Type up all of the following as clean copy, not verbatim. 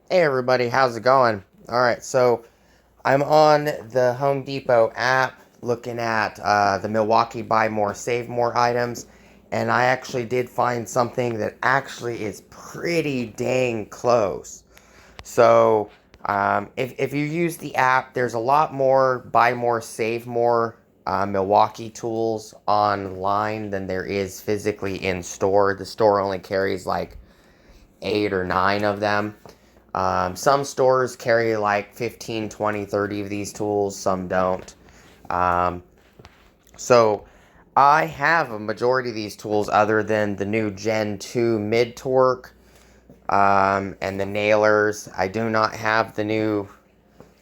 Hey everybody, how's it going? Alright, so I'm on the Home Depot app looking at the Milwaukee Buy More, Save More items, and I actually did find something that actually is pretty dang close. So, if you use the app, there's a lot more Buy More, Save More Milwaukee tools online than there is physically in store. The store only carries like 8 or 9 of them. Some stores carry like 15, 20, 30 of these tools, some don't. Um, so I have a majority of these tools other than the new Gen 2 mid torque and the nailers. I do not have the new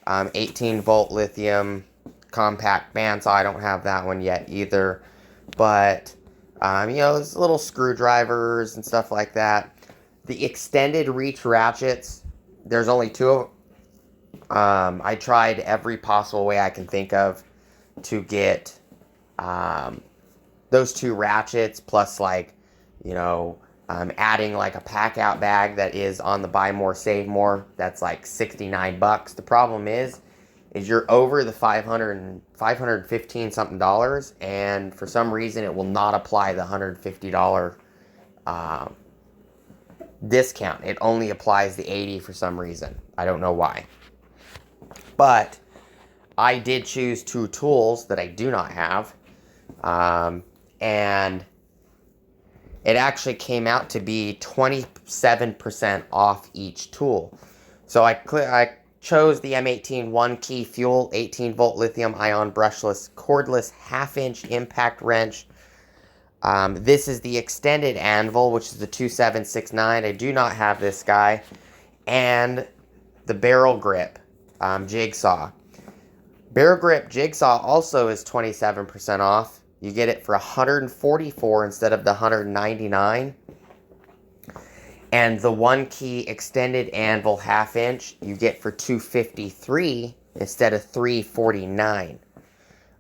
18 volt lithium compact bandsaw. I don't have that one yet either. But, there's little screwdrivers and stuff like that. The extended reach ratchets, there's only two of them. I tried every possible way I can think of to get those two ratchets, plus adding like a pack out bag that is on the Buy More Save More. That's like $69. The problem is you're over the 515 something dollars, and for some reason it will not apply the $150 discount. It only applies the 80 for some reason. I don't know why. But I did choose two tools that I do not have. And it actually came out to be 27% off each tool. So I chose the M18 1 key fuel 18 volt lithium ion brushless cordless half-inch impact wrench. This is the extended anvil, which is the 2769. I do not have this guy. And the Barrelgrip jigsaw. Barrelgrip jigsaw also is 27% off. You get it for $144 instead of the $199. And the 1 key extended anvil half inch you get for $253 instead of $349.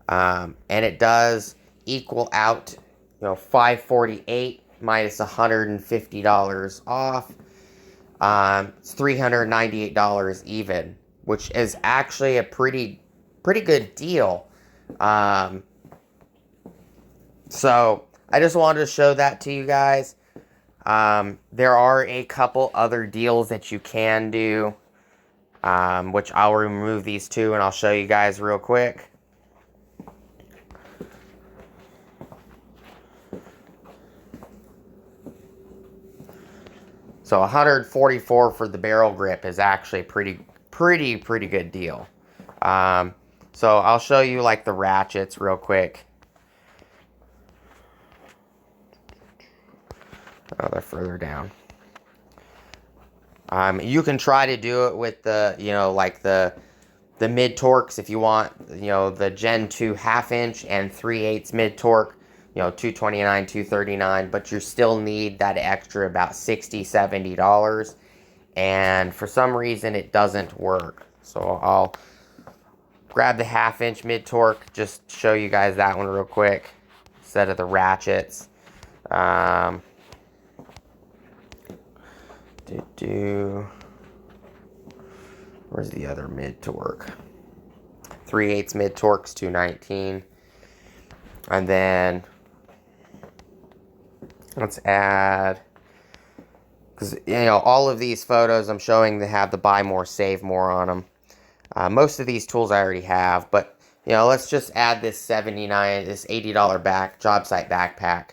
And it does equal out, $548 minus $150 off. It's $398 even, which is actually a pretty good deal. So I just wanted to show that to you guys. There are a couple other deals that you can do, which I'll remove these two and I'll show you guys real quick. So $144 for the Barrelgrip is actually pretty good deal. So I'll show you like the ratchets real quick. Oh, they're further down. You can try to do it with the, like the mid torques if you want, the Gen 2 half inch and 3/8 mid torque, 229, 239, but you still need that extra about $60, $70. And for some reason it doesn't work. So I'll grab the half inch mid torque, just show you guys that one real quick instead of the ratchets. Where's the other mid torque? 3/8 mid torque's 219. And then let's add, because all of these photos I'm showing, they have the Buy More Save More on them. Most of these tools I already have, but let's just add this this $80 job site backpack,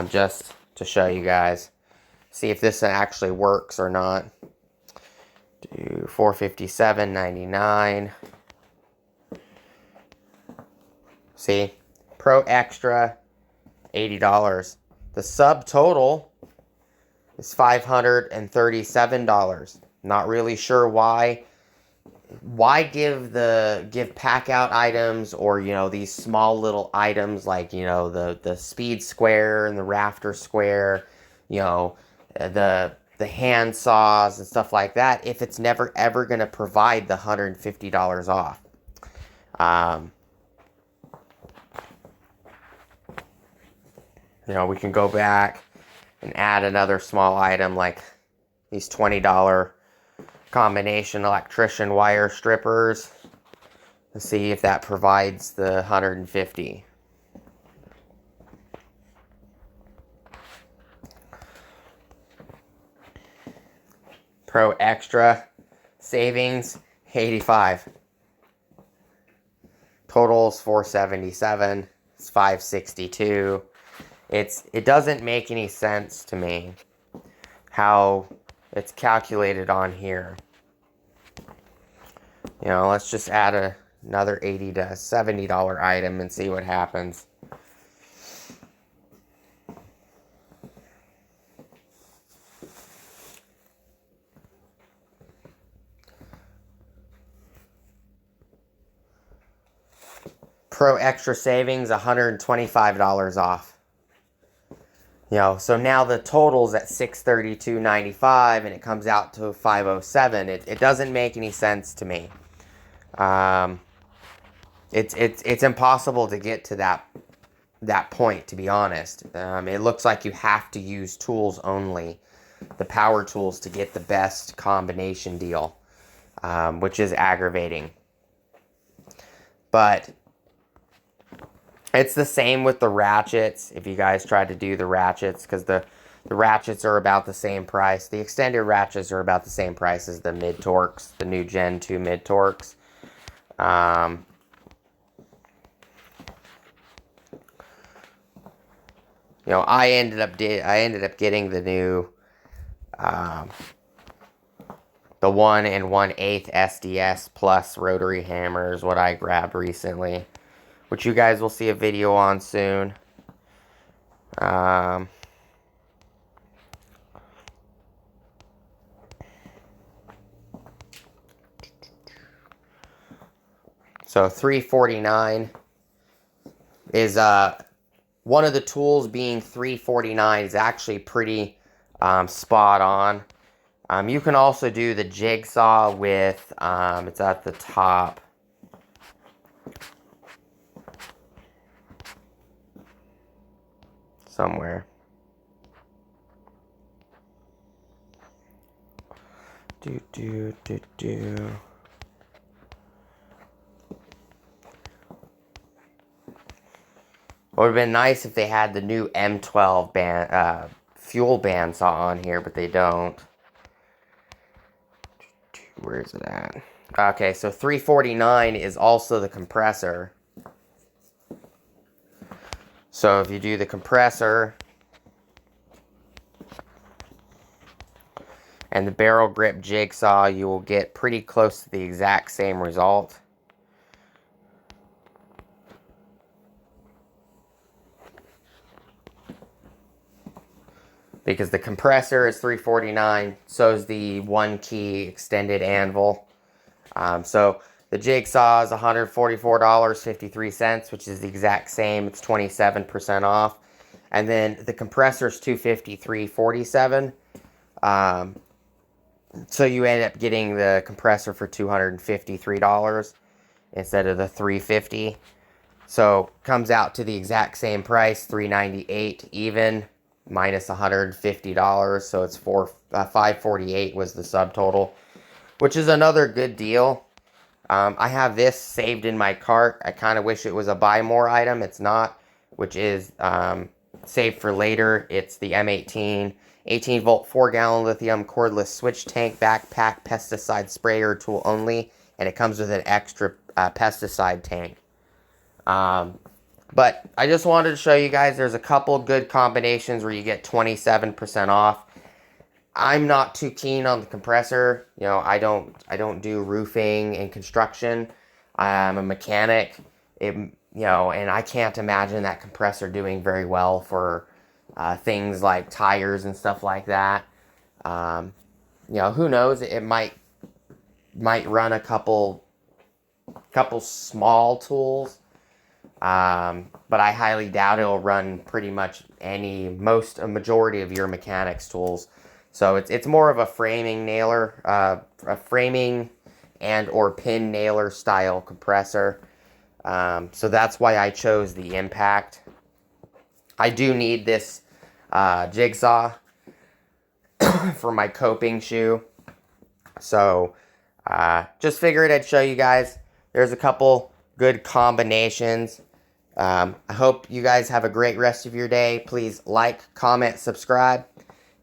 just to show you guys. See if this actually works or not. Do $457.99. See, Pro Extra, $80. The subtotal is $537. Not really sure why. Why give pack out items, or these small little items like the speed square and the rafter square, the hand saws and stuff like that, if it's never ever going to provide the $150 off. We can go back and add another small item like these $20 combination electrician wire strippers. Let's see if that provides the 150. Pro Extra savings 85. Totals 477. It's 562. It doesn't make any sense to me how it's calculated on here. You know, let's just add another $80 to $70 item and see what happens. Pro Extra savings, $125 off. You know, so now the total's at $632.95 and it comes out to $507. It doesn't make any sense to me. It's impossible to get to that point, to be honest. It looks like you have to use tools only, the power tools, to get the best combination deal, which is aggravating. But it's the same with the ratchets, if you guys tried to do the ratchets, because the ratchets are about the same price. The extended ratchets are about the same price as the mid-torques, the new Gen 2 mid-torques. You know, I ended up getting the new the 1 1/8 SDS plus rotary hammer is what I grabbed recently, which you guys will see a video on soon. So $349 is one of the tools being $349 is actually pretty spot on. You can also do the jigsaw with it's at the top. Somewhere. It would have been nice if they had the new M12 fuel bandsaw on here, but they don't. Where is it at? Okay, so $349 is also the compressor. So if you do the compressor and the barrel grip jigsaw, you will get pretty close to the exact same result. Because the compressor is $349, so is the one key extended anvil. So the jigsaw is $144.53, which is the exact same. It's 27% off. And then the compressor is $253.47. So you end up getting the compressor for $253 instead of the $350. So comes out to the exact same price, $398 even, minus $150. So it's $548 was the subtotal, which is another good deal. I have this saved in my cart. I kind of wish it was a buy more item. It's not, which is saved for later. It's the M18 18 volt 4-gallon lithium cordless switch tank backpack pesticide sprayer tool only, and it comes with an extra pesticide tank. But I just wanted to show you guys there's a couple good combinations where you get 27% off. I'm not too keen on the compressor. You know, I don't do roofing and construction. I'm a mechanic. You know, and I can't imagine that compressor doing very well for things like tires and stuff like that. You know, who knows? It might run a couple small tools. But I highly doubt it'll run pretty much a majority of your mechanics tools. So it's more of a framing nailer, a framing and or pin nailer style compressor. So that's why I chose the Impact. I do need this jigsaw for my coping shoe. So just figured I'd show you guys. There's a couple good combinations. I hope you guys have a great rest of your day. Please like, comment, subscribe.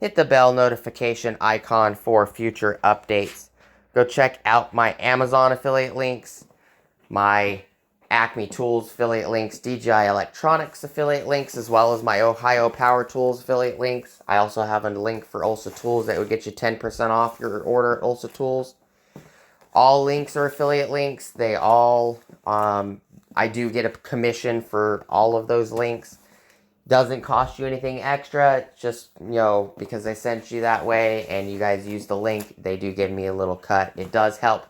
Hit the bell notification icon for future updates. Go check out my Amazon affiliate links, my Acme Tools affiliate links, DJI Electronics affiliate links, as well as my Ohio Power Tools affiliate links. I also have a link for Ulsa Tools that would get you 10% off your order at Ulsa Tools. All links are affiliate links. They all, I do get a commission for all of those links. Doesn't cost you anything extra, just, because I sent you that way and you guys use the link, they do give me a little cut. It does help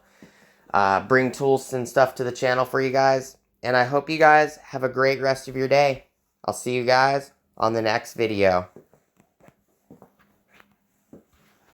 bring tools and stuff to the channel for you guys. And I hope you guys have a great rest of your day. I'll see you guys on the next video.